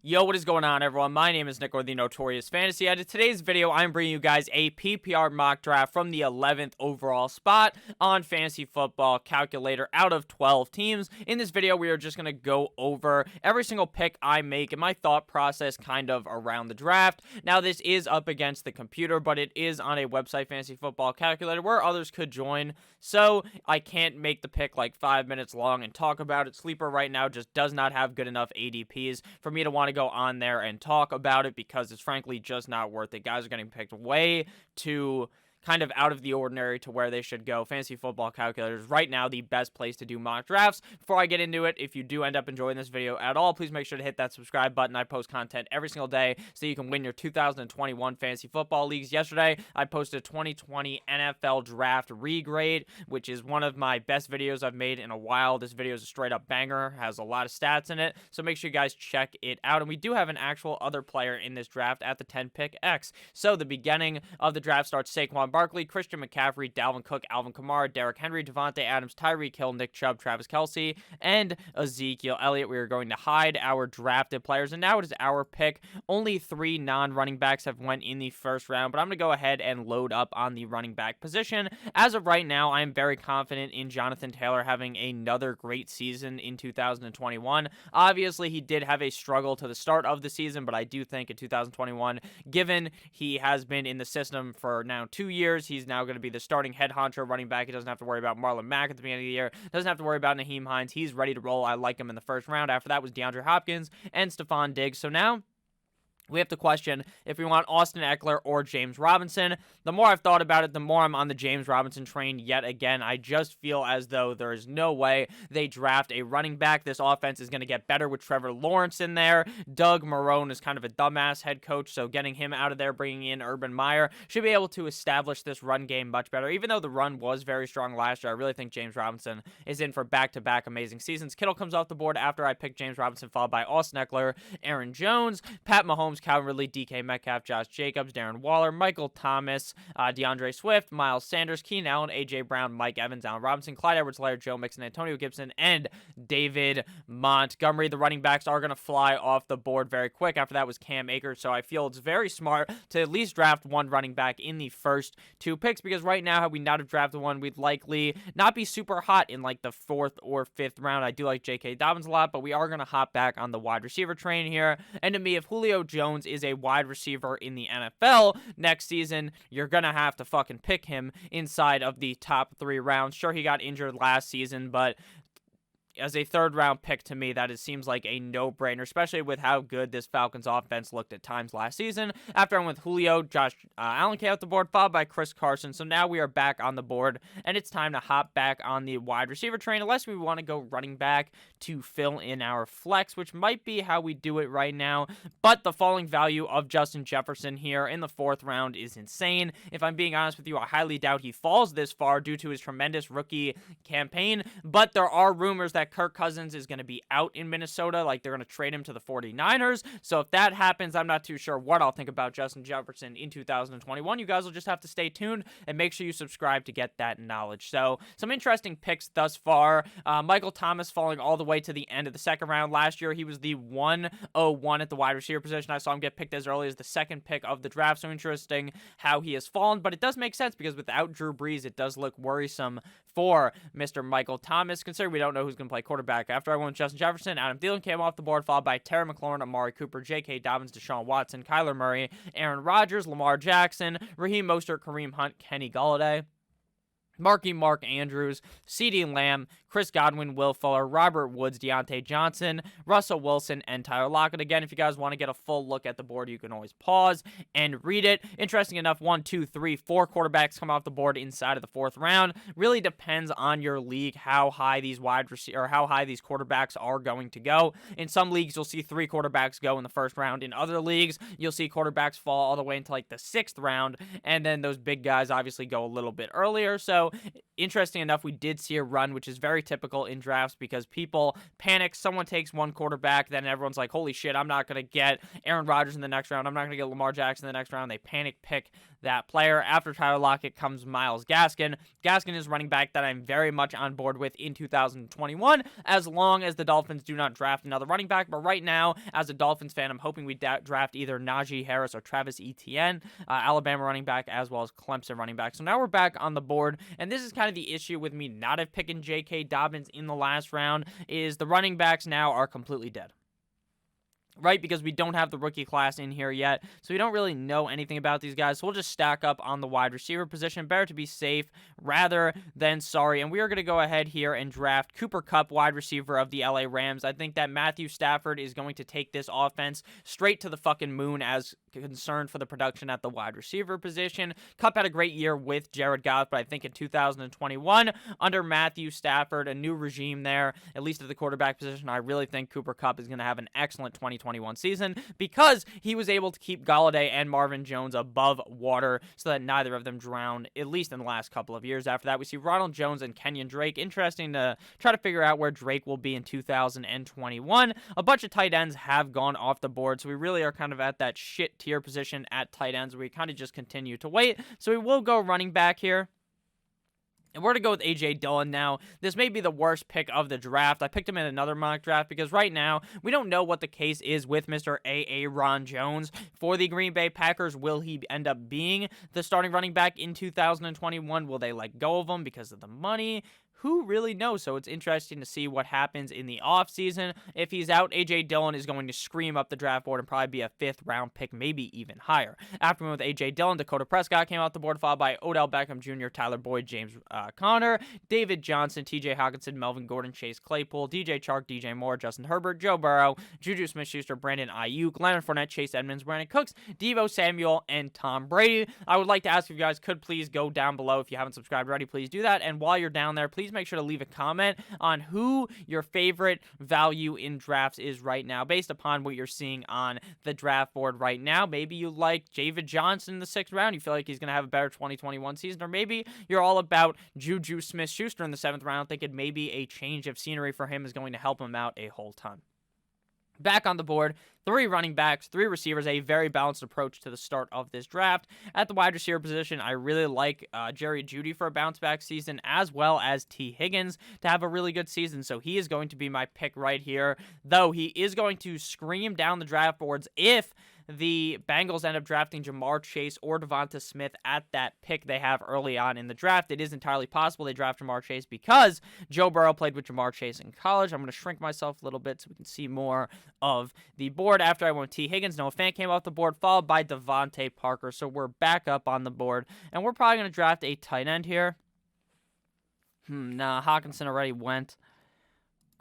Yo, what is going on, everyone? My name is Nick, or the Notorious Fantasy, and in today's video, I'm bringing you guys a PPR mock draft from the 11th overall spot on Fantasy Football Calculator out of 12 teams. In this video, we are just going to go over every single pick I make and my thought process kind of around the draft. Now, this is up against the computer, but it is on a website, Fantasy Football Calculator, where others could join, so I can't make the pick like 5 minutes long and talk about it. Sleeper right now just does not have good enough ADPs for me to want to go on there and talk about it because it's frankly just not worth it. Guys are getting picked way too kind of out of the ordinary to where they should go. Fantasy Football Calculator is right now the best place to do mock drafts. Before I get into it, if you do end up enjoying this video at all, please make sure to hit that subscribe button. I post content every single day so you can win your 2021 Fantasy Football Leagues. Yesterday, I posted a 2020 NFL Draft Regrade, which is one of my best videos I've made in a while. This video is a straight up banger, has a lot of stats in it, so make sure you guys check it out. And we do have an actual other player in this draft at the 10 pick X. So the beginning of the draft starts Saquon Barkley, Christian McCaffrey, Dalvin Cook, Alvin Kamara, Derrick Henry, Devontae Adams, Tyreek Hill, Nick Chubb, Travis Kelce, and Ezekiel Elliott. We are going to hide our drafted players, and now it is our pick. Only 3 non-running backs have went in the first round, but I'm going to go ahead and load up on the running back position. As of right now, I am very confident in Jonathan Taylor having another great season in 2021. Obviously, he did have a struggle to the start of the season, but I do think in 2021, given he has been in the system for now 2 years, he's now going to be the starting head honcho running back. He doesn't have to worry about Marlon Mack at the beginning of the year. Doesn't have to worry about Naheem Hines. He's ready to roll. I like him in the first round. After that was DeAndre Hopkins and Stephon Diggs. So now we have to question if we want Austin Eckler or James Robinson. The more I've thought about it, the more I'm on the James Robinson train yet again. I just feel as though there is no way they draft a running back. This offense is going to get better with Trevor Lawrence in there. Doug Marrone is kind of a dumbass head coach, so getting him out of there, bringing in Urban Meyer, should be able to establish this run game much better. Even though the run was very strong last year, I really think James Robinson is in for back-to-back amazing seasons. Kittle comes off the board after I picked James Robinson, followed by Austin Eckler, Aaron Jones, Pat Mahomes, Calvin Ridley, DK Metcalf, Josh Jacobs, Darren Waller, Michael Thomas, DeAndre Swift, Miles Sanders, Keenan Allen, A.J. Brown, Mike Evans, Allen Robinson, Clyde Edwards-Helaire, Joe Mixon, Antonio Gibson, and David Montgomery. The running backs are going to fly off the board very quick. After that was Cam Akers, so I feel it's very smart to at least draft one running back in the first 2 picks, because right now, had we not have drafted one, we'd likely not be super hot in like the 4th or 5th round. I do like J.K. Dobbins a lot, but we are going to hop back on the wide receiver train here. And to me, if Julio Jones is a wide receiver in the NFL next season, you're gonna have to fucking pick him inside of the top 3 rounds. Sure, he got injured last season, but as a 3rd round pick, to me, that seems like a no-brainer, especially with how good this Falcons offense looked at times last season. After I went with Julio, Josh Allen came off the board, followed by Chris Carson. So now we are back on the board, and it's time to hop back on the wide receiver train, unless we want to go running back to fill in our flex, which might be how we do it right now. But the falling value of Justin Jefferson here in the 4th round is insane. If I'm being honest with you, I highly doubt he falls this far due to his tremendous rookie campaign, but there are rumors that Kirk Cousins is going to be out in Minnesota, like they're going to trade him to the 49ers. So if that happens, I'm not too sure what I'll think about Justin Jefferson in 2021. You guys will just have to stay tuned and make sure you subscribe to get that knowledge. So some interesting picks thus far. Michael Thomas falling all the way to the end of the 2nd round. Last year, he was the 101 at the wide receiver position. I saw him get picked as early as the 2nd pick of the draft. So interesting how he has fallen, but it does make sense because without Drew Brees, it does look worrisome for Mr. Michael Thomas, considering we don't know who's going to play quarterback. After I went with Justin Jefferson, Adam Thielen came off the board, followed by Terry McLaurin, Amari Cooper, J.K. Dobbins, Deshaun Watson, Kyler Murray, Aaron Rodgers, Lamar Jackson, Raheem Mostert, Kareem Hunt, Kenny Golladay, Mark Andrews, CeeDee Lamb, Chris Godwin, Will Fuller, Robert Woods, Deontay Johnson, Russell Wilson, and Tyler Lockett. Again, if you guys want to get a full look at the board, you can always pause and read it. Interesting enough, 1, 2, 3, 4 quarterbacks come off the board inside of the 4th round. Really depends on your league how high these quarterbacks are going to go. In some leagues, you'll see 3 quarterbacks go in the 1st round. In other leagues, you'll see quarterbacks fall all the way into like the 6th round, and then those big guys obviously go a little bit earlier. So though, interesting enough, we did see a run, which is very typical in drafts because people panic. Someone takes one quarterback, then everyone's like, holy shit, I'm not going to get Aaron Rodgers in the next round. I'm not going to get Lamar Jackson in the next round. They panic pick that player. After Tyler Lockett comes Myles Gaskin. Gaskin is running back that I'm very much on board with in 2021, as long as the Dolphins do not draft another running back. But right now, as a Dolphins fan, I'm hoping we draft either Najee Harris or Travis Etienne, Alabama running back, as well as Clemson running back. So now we're back on the board, and this is kind of the issue with me not have picking J.K. Dobbins in the last round, is the running backs now are completely dead. Right, because we don't have the rookie class in here yet, so we don't really know anything about these guys, so we'll just stack up on the wide receiver position. Better to be safe rather than sorry, and we are going to go ahead here and draft Cooper Kupp, wide receiver of the LA Rams. I think that Matthew Stafford is going to take this offense straight to the fucking moon as concerned for the production at the wide receiver position. Kupp had a great year with Jared Goff, but I think in 2021, under Matthew Stafford, a new regime there, at least at the quarterback position, I really think Cooper Kupp is going to have an excellent 2021 season because he was able to keep Golladay and Marvin Jones above water so that neither of them drowned, at least in the last couple of years. After that, we see Ronald Jones and Kenyon Drake. Interesting to try to figure out where Drake will be in 2021. A bunch of tight ends have gone off the board, so we really are kind of at that shit tier position at tight ends where we kind of just continue to wait. So we will go running back here. And we're going to go with A.J. Dillon now. This may be the worst pick of the draft. I picked him in another mock draft because right now we don't know what the case is with Mr. Ron Jones for the Green Bay Packers. Will he end up being the starting running back in 2021? Will they let go of him because of the money? Who really knows? So it's interesting to see what happens in the offseason. If he's out, A.J. Dillon is going to scream up the draft board and probably be a 5th round pick, maybe even higher. After we went with A.J. Dillon, Dakota Prescott came off the board, followed by Odell Beckham Jr., Tyler Boyd, James Conner, David Johnson, T.J. Hockenson, Melvin Gordon, Chase Claypool, DJ Chark, DJ Moore, Justin Herbert, Joe Burrow, Juju Smith-Schuster, Brandon Ayuk, Leonard Fournette, Chase Edmonds, Brandon Cooks, Deebo Samuel, and Tom Brady. I would like to ask if you guys could please go down below. If you haven't subscribed already, please do that. And while you're down there, please make sure to leave a comment on who your favorite value in drafts is right now, based upon what you're seeing on the draft board right now. Maybe you like David Johnson in the 6th round. You feel like he's going to have a better 2021 season, or maybe you're all about Juju Smith-Schuster in the 7th round, thinking maybe a change of scenery for him is going to help him out a whole ton. Back on the board, 3 running backs, 3 receivers, a very balanced approach to the start of this draft. At the wide receiver position, I really like Jerry Jeudy for a bounce-back season, as well as T. Higgins to have a really good season. So he is going to be my pick right here, though he is going to scream down the draft boards if the Bengals end up drafting Jamar Chase or Devonta Smith at that pick they have early on in the draft. It is entirely possible they draft Jamar Chase because Joe Burrow played with Jamar Chase in college. I'm going to shrink myself a little bit so we can see more of the board. After I went T. Higgins, Noah Fant came off the board, followed by Devante Parker. So we're back up on the board, and we're probably going to draft a tight end here. Nah, Hockenson already went.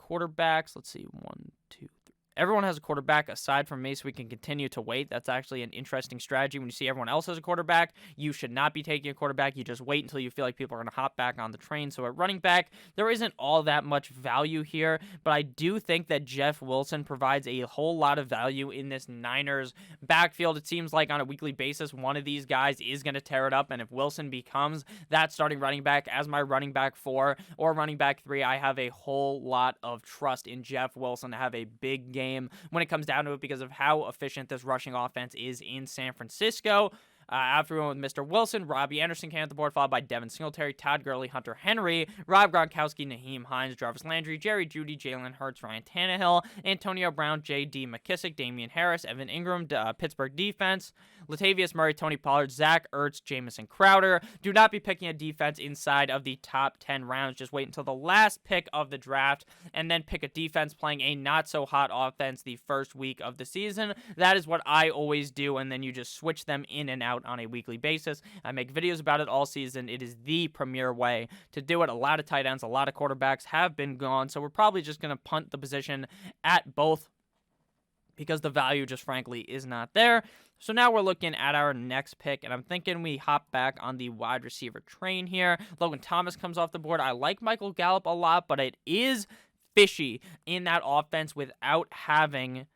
Quarterbacks, let's see, 1, 2, 3. Everyone has a quarterback aside from me, so we can continue to wait. That's actually an interesting strategy. When you see everyone else has a quarterback, you should not be taking a quarterback. You just wait until you feel like people are going to hop back on the train. So at running back, there isn't all that much value here, but I do think that Jeff Wilson provides a whole lot of value in this Niners backfield. It seems like on a weekly basis, one of these guys is going to tear it up, and if Wilson becomes that starting running back as my running back 4 or running back 3, I have a whole lot of trust in Jeff Wilson to have a big game when it comes down to it because of how efficient this rushing offense is in San Francisco. After we went with Mr. Wilson, Robbie Anderson came at the board, followed by Devin Singletary, Todd Gurley, Hunter Henry, Rob Gronkowski, Naheem Hines, Jarvis Landry, Jerry Jeudy, Jalen Hurts, Ryan Tannehill, Antonio Brown, J.D. McKissick, Damian Harris, Evan Ingram, Pittsburgh defense, Latavius Murray, Tony Pollard, Zach Ertz, Jamison Crowder. Do not be picking a defense inside of the top 10 rounds. Just wait until the last pick of the draft and then pick a defense playing a not-so-hot offense the first week of the season. That is what I always do, and then you just switch them in and out on a weekly basis. I make videos about it all season. It is the premier way to do it. A lot of tight ends, a lot of quarterbacks have been gone, so we're probably just going to punt the position at both because the value just frankly is not there. So now we're looking at our next pick, and I'm thinking we hop back on the wide receiver train here. Logan Thomas comes off the board. I like Michael Gallup a lot, but it is fishy in that offense without having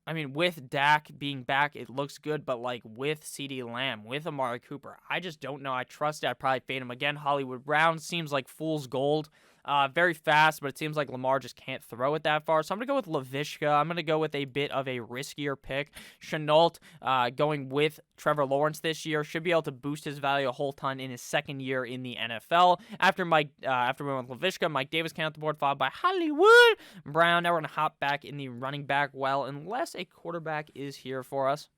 I mean, with Dak being back, it looks good, but like with CeeDee Lamb, with Amari Cooper, I just don't know. I trust it. I'd probably fade him again. Hollywood Brown seems like fool's gold. Very fast, but it seems like Lamar just can't throw it that far. So I'm going to go with Laviska. I'm going to go with a bit of a riskier pick. Chenault, going with Trevor Lawrence this year, should be able to boost his value a whole ton in his second year in the NFL. After we went with Laviska, Mike Davis came off the board, followed by Hollywood Brown. Now we're going to hop back in the running back well, unless a quarterback is here for us.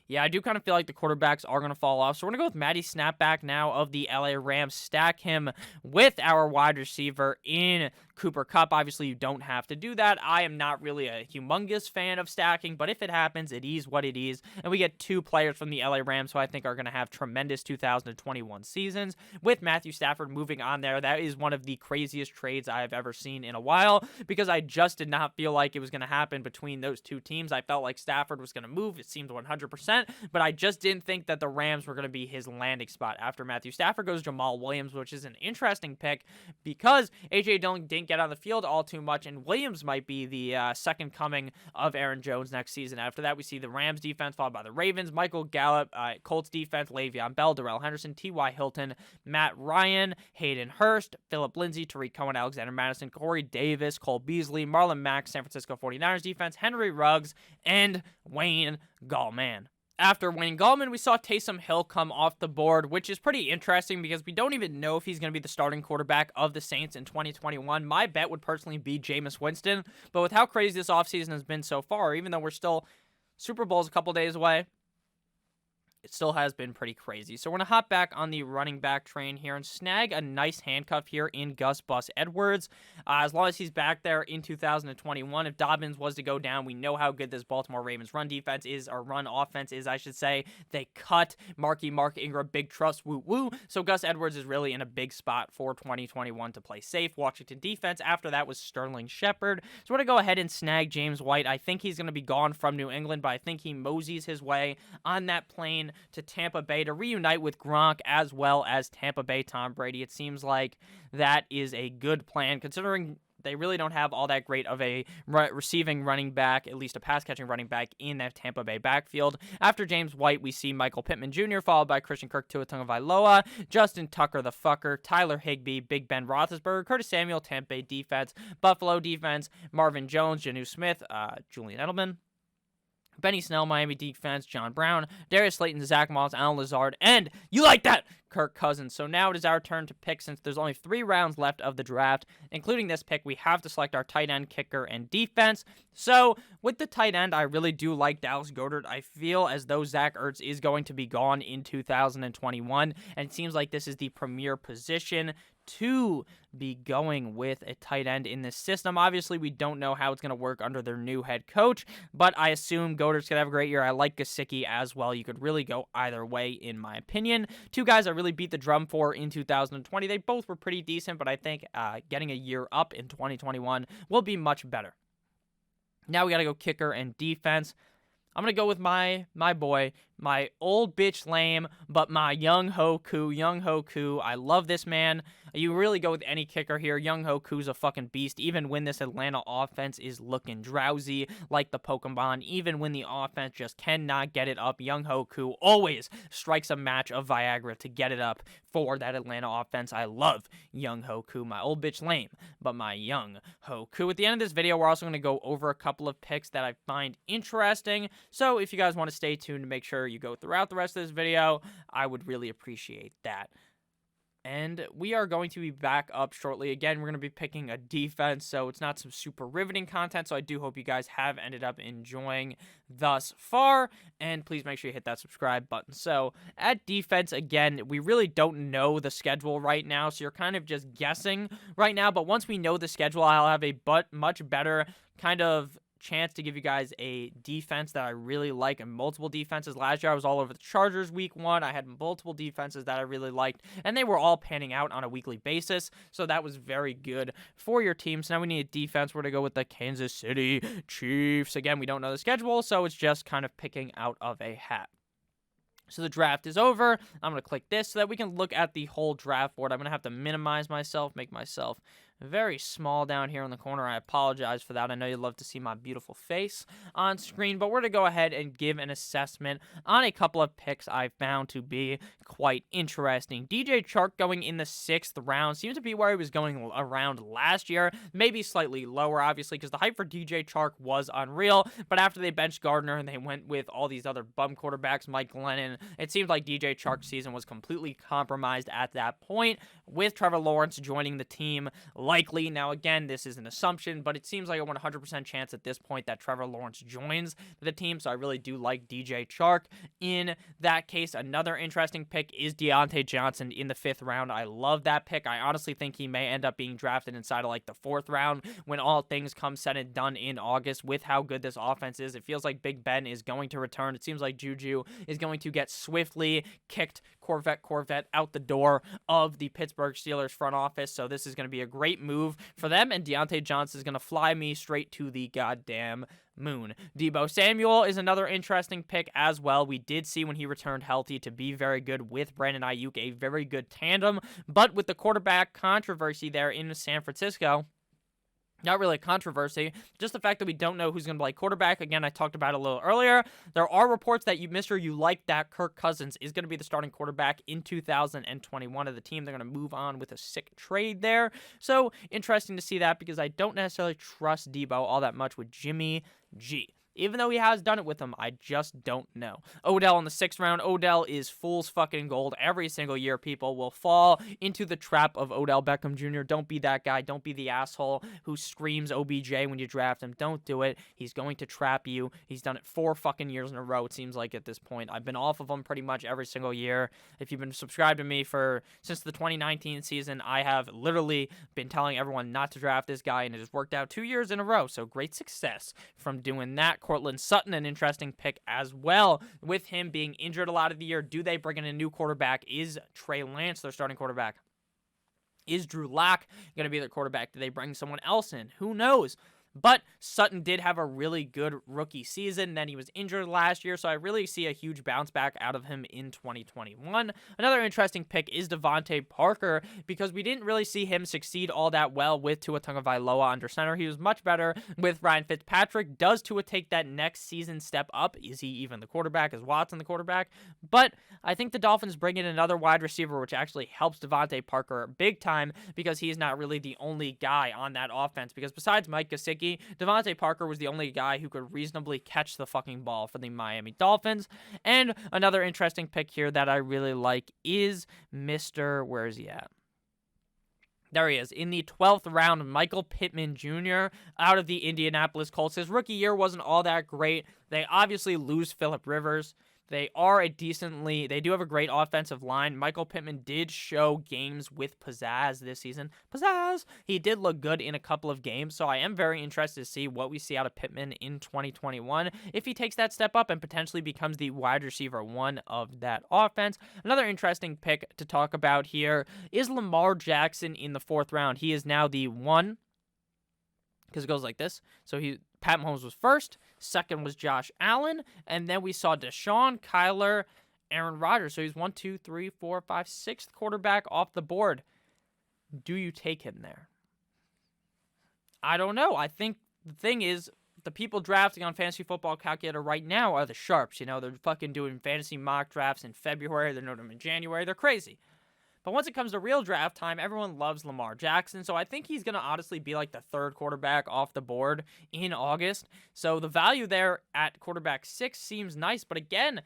Yeah, I do kind of feel like the quarterbacks are going to fall off. So we're going to go with Matty Snapback now of the LA Rams. Stack him with our wide receiver in Cooper Kupp. Obviously, you don't have to do that. I am not really a humongous fan of stacking, but if it happens, it is what it is. And we get two players from the LA Rams who I think are going to have tremendous 2021 seasons. With Matthew Stafford moving on there, that is one of the craziest trades I have ever seen in a while, because I just did not feel like it was going to happen between those two teams. I felt like Stafford was going to move. It seemed 100%. But I just didn't think that the Rams were going to be his landing spot. After Matthew Stafford goes Jamal Williams, which is an interesting pick because A.J. Dillon didn't get on the field all too much, and Williams might be the second coming of Aaron Jones next season. After that, we see the Rams defense followed by the Ravens, Michael Gallup, Colts defense, Le'Veon Bell, Darrell Henderson, T.Y. Hilton, Matt Ryan, Hayden Hurst, Phillip Lindsay, Tariq Cohen, Alexander Madison, Corey Davis, Cole Beasley, Marlon Mack, San Francisco 49ers defense, Henry Ruggs, and Wayne Gallman. After Wayne Gallman, we saw Taysom Hill come off the board, which is pretty interesting because we don't even know if he's going to be the starting quarterback of the Saints in 2021. My bet would personally be Jameis Winston, but with how crazy this offseason has been so far, even though we're still Super Bowl's a couple days away, it still has been pretty crazy. So we're going to hop back on the running back train here and snag a nice handcuff here in Gus Bus Edwards. As long as he's back there in 2021, if Dobbins was to go down, we know how good this Baltimore Ravens run defense is, or run offense is, I should say. They cut Mark Ingram, big trust, woo-woo. So Gus Edwards is really in a big spot for 2021 to play safe. Washington defense, after that was Sterling Shepard. So we're going to go ahead and snag James White. I think he's going to be gone from New England, but I think he moseys his way on that plane to Tampa Bay to reunite with Gronk as well as Tampa Bay Tom Brady. It seems like that is a good plan, considering they really don't have all that great of a receiving running back, at least a pass-catching running back in that Tampa Bay backfield. After James White, we see Michael Pittman Jr., followed by Christian Kirk, Tua Tagovailoa, Justin Tucker the fucker, Tyler Higbee, Big Ben Roethlisberger, Curtis Samuel, Tampa Bay defense, Buffalo defense, Marvin Jones, Jonnu Smith, Julian Edelman, Benny Snell, Miami defense, John Brown, Darius Slayton, Zach Moss, Alan Lazard, and you like that, Kirk Cousins. So now it is our turn to pick. Since there's only 3 rounds left of the draft, including this pick, we have to select our tight end, kicker, and defense. So with the tight end, I really do like Dallas Goedert. I feel as though Zach Ertz is going to be gone in 2021, and it seems like this is the premier position to be going with a tight end in this system. Obviously, we don't know how it's going to work under their new head coach, but I assume Goedert's going to have a great year. I like Gesicki as well. You could really go either way, in my opinion. 2 guys I really beat the drum for in 2020. They both were pretty decent, but I think getting a year up in 2021 will be much better. Now we got to go kicker and defense. I'm going to go with my boy, my old bitch lame, but my Young Hoku. I love this man. You really go with any kicker here. Young Hoku's a fucking beast. Even when this Atlanta offense is looking drowsy like the Pokemon, even when the offense just cannot get it up, Young Hoku always strikes a match of Viagra to get it up for that Atlanta offense. I love Young Hoku, my old bitch lame, but my Young Hoku. At the end of this video, we're also going to go over a couple of picks that I find interesting. So if you guys want to stay tuned to make sure you go throughout the rest of this video, I would really appreciate that. And we are going to be back up shortly. Again, we're going to be picking a defense, so it's not some super riveting content, so I do hope you guys have ended up enjoying thus far. And please make sure you hit that subscribe button. So at defense, again, we really don't know the schedule right now, so you're kind of just guessing right now. But once we know the schedule, I'll have a much better kind of chance to give you guys a defense that I really like, and multiple defenses. Last year I was all over the Chargers week 1. I had multiple defenses that I really liked, and they were all panning out on a weekly basis, so that was very good for your team. So now we need a defense. We're going to go with the Kansas City Chiefs. Again, we don't know the schedule, so it's just kind of picking out of a hat. So the draft is over. I'm going to click this so that we can look at the whole draft board. I'm going to have to minimize myself, make myself very small down here in the corner. I apologize for that. I know you'd love to see my beautiful face on screen, but we're going to go ahead and give an assessment on a couple of picks I found to be quite interesting. DJ Chark going in the 6th round seems to be where he was going around last year, maybe slightly lower, obviously, because the hype for DJ Chark was unreal, but after they benched Gardner and they went with all these other bum quarterbacks, Mike Glennon, it seemed like DJ Chark's season was completely compromised at that point, with Trevor Lawrence joining the team likely. Now, again, this is an assumption, but it seems like a 100% chance at this point that Trevor Lawrence joins the team, so I really do like DJ Chark. In that case, another interesting pick is Deontay Johnson in the 5th round. I love that pick. I honestly think he may end up being drafted inside of like the 4th round when all things come said and done in August with how good this offense is. It feels like Big Ben is going to return. It seems like Juju is going to get swiftly kicked Corvette out the door of the Pittsburgh Steelers front office, so this is going to be a great move for them, and Deontay Johnson is going to fly me straight to the goddamn moon. Deebo Samuel is another interesting pick as well. We did see when he returned healthy to be very good with Brandon Ayuk, a very good tandem, but with the quarterback controversy there in San Francisco, not really a controversy, just the fact that we don't know who's going to play quarterback. Again, I talked about it a little earlier. There are reports that you like that Kirk Cousins is going to be the starting quarterback in 2021 of the team. They're going to move on with a sick trade there. So interesting to see that because I don't necessarily trust Deebo all that much with Jimmy G. Even though he has done it with them, I just don't know. Odell in the 6th round. Odell is fool's fucking gold. Every single year, people will fall into the trap of Odell Beckham Jr. Don't be that guy. Don't be the asshole who screams OBJ when you draft him. Don't do it. He's going to trap you. He's done it 4 fucking years in a row, it seems like at this point. I've been off of him pretty much every single year. If you've been subscribed to me since the 2019 season, I have literally been telling everyone not to draft this guy, and it has worked out 2 years in a row. So great success from doing that. Cortland Sutton, an interesting pick as well. With him being injured a lot of the year, do they bring in a new quarterback? Is Trey Lance their starting quarterback? Is Drew Lock going to be their quarterback? Do they bring someone else in? Who knows? But Sutton did have a really good rookie season. Then he was injured last year, so I really see a huge bounce back out of him in 2021. Another interesting pick is Devante Parker because we didn't really see him succeed all that well with Tua Tagovailoa under center. He was much better with Ryan Fitzpatrick. Does Tua take that next season step up? Is he even the quarterback? Is Watson the quarterback? But I think the Dolphins bring in another wide receiver, which actually helps Devante Parker big time because he's not really the only guy on that offense. Because besides Mike Gesicki, Devante Parker was the only guy who could reasonably catch the fucking ball for the Miami Dolphins. And another interesting pick here that I really like is where is he at? There he is. In the 12th round, Michael Pittman Jr. out of the Indianapolis Colts. His rookie year wasn't all that great. They obviously lose Phillip Rivers. They do have a great offensive line. Michael Pittman did show games with pizzazz this season. Pizzazz! He did look good in a couple of games, so I am very interested to see what we see out of Pittman in 2021 if he takes that step up and potentially becomes the wide receiver 1 of that offense. Another interesting pick to talk about here is Lamar Jackson in the 4th round. He is now the 1, because it goes like this. So Pat Mahomes was first, second was Josh Allen, and then we saw Deshaun, Kyler, Aaron Rodgers. So he's 1, 2, 3, 4, 5, 6th quarterback off the board. Do you take him there? I don't know. I think the thing is, the people drafting on Fantasy Football Calculator right now are the sharps. You know, they're fucking doing fantasy mock drafts in February. They're doing them in January. They're crazy. But once it comes to real draft time, everyone loves Lamar Jackson. So I think he's going to honestly be like the 3rd quarterback off the board in August. So the value there at quarterback 6 seems nice. But again,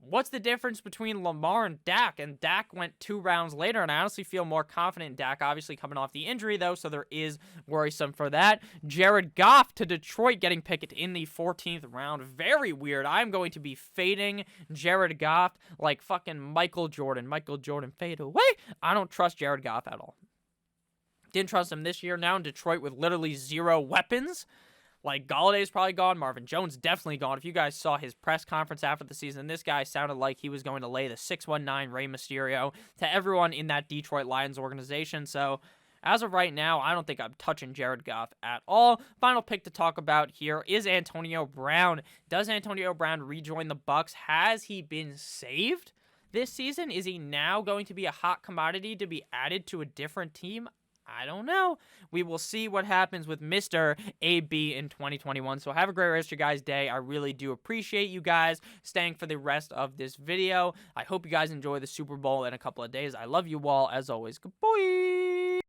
what's the difference between Lamar and Dak? And Dak went 2 rounds later, and I honestly feel more confident in Dak, obviously coming off the injury, though, so there is worrisome for that. Jared Goff to Detroit getting picked in the 14th round. Very weird. I'm going to be fading Jared Goff like fucking Michael Jordan. Michael Jordan, fade away. I don't trust Jared Goff at all. Didn't trust him this year. Now in Detroit with literally 0 weapons. Like, Galladay's probably gone. Marvin Jones definitely gone. If you guys saw his press conference after the season, this guy sounded like he was going to lay the 619 Rey Mysterio to everyone in that Detroit Lions organization. So, as of right now, I don't think I'm touching Jared Goff at all. Final pick to talk about here is Antonio Brown. Does Antonio Brown rejoin the Bucs? Has he been saved this season? Is he now going to be a hot commodity to be added to a different team? I don't know. We will see what happens with Mr. AB in 2021. So have a great rest of your guys' day. I really do appreciate you guys staying for the rest of this video. I hope you guys enjoy the Super Bowl in a couple of days. I love you all. As always, goodbye.